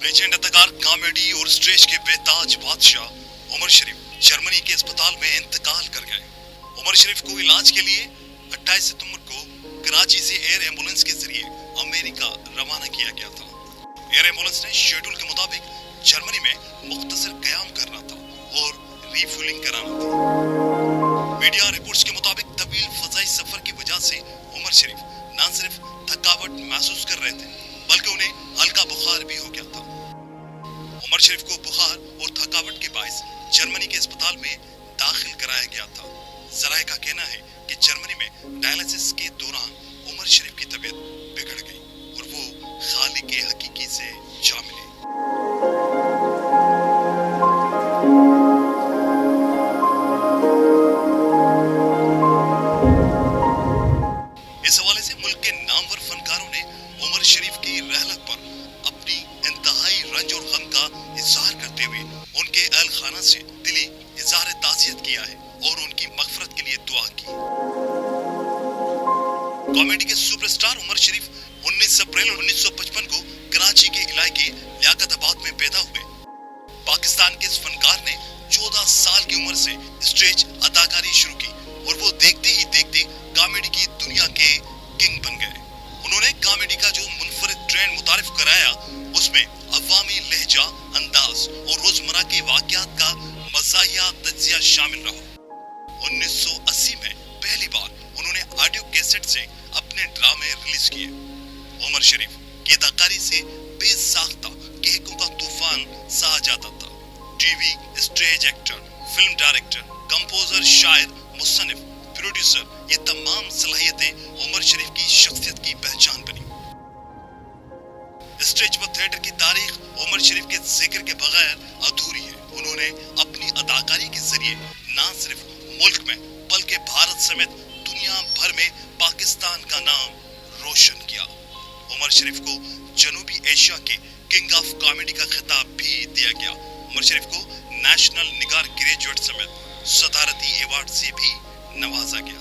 Legend अदाकार, comedy और stage के बेताज बादशाह उमर शरीफ जर्मनी के अस्पताल में इंतकाल कर गए। उमर शरीफ को इलाज के लिए 28 सितंबर को कराची से एयर एम्बुलेंस के जरिए अमेरिका रवाना किया गया था। एयर एम्बुलेंस ने शेड्यूल के मुताबिक जर्मनी में मुख्तसर कयाम करना था और रिफ्यूलिंग कराना था। मीडिया रिपोर्ट्स के मुताबिक तवील फजाई सफर की वजह से उमर शरीफ न सिर्फ थकावट महसूस कर रहे थे बल्कि उन्हें हल्का बुखार भी हो गया था। उमर शरीफ को बुखार और थकावट के बायस जर्मनी के अस्पताल में दाखिल कराया गया था। जराये का कहना है कि जर्मनी में डायलिसिस के दौरान उमर शरीफ की तबीयत बिगड़ गई और वो खालिक हकीकी से जा मिले। इस हवाले से मुल्क के नामवर फनकारों ने उमर शरीफ की रहलत पर अपनी इंतहाई रंज और गम का इजहार करते हुए उनके अहल खाना से दिली इजहार ताज़ियत किया है और उनकी मगफरत के लिए दुआ की। कॉमेडी के सुपरस्टार उमर शरीफ 19 अप्रैल 1955 को कराची के इलाके लियाकताबाद में पैदा हुए। पाकिस्तान के इस फनकार ने 14 साल की उम्र से स्टेज अदाकारी शुरू की और वो देखते ही देखते कॉमेडी की दुनिया के किंग बन गए। उन्होंने कॉमेडी का जो मुनफरिद ट्रेंड मुतारिफ कराया उसमें अवामी लहजा, अंदाज और रोजमर्रा के वाकयात का मज़ाहिया तज्जिया शामिल रहा। 1980 में पहली बार उन्होंने ऑडियो कैसेट से अपने ड्रामे रिलीज किए। उमर शरीफ की अदाकारी से बेसाख्ता कहकों का तूफान सहा जाता था। TV, stage actor, film director, composer, शायर, मुसन्निफ, प्रोड्यूसर, ये तमाम सलाहियतें उमर शरीफ की शख्सियत की पहचान बनी। स्टेज पर थिएटर की तारीख उमर शरीफ के जिक्र के बगैर अधूरी है। उन्होंने अपनी अदाकारी के जरिए न सिर्फ मुल्क में बल्कि भारत समेत दुनिया भर में पाकिस्तान का नाम रोशन किया। उमर शरीफ को जनूबी एशिया के किंग ऑफ कॉमेडी का खिताब भी दिया गया। उमर शरीफ को नेशनल निगार ग्रेजुएट समेत सदारती अवार्ड से भी नवाजा गया।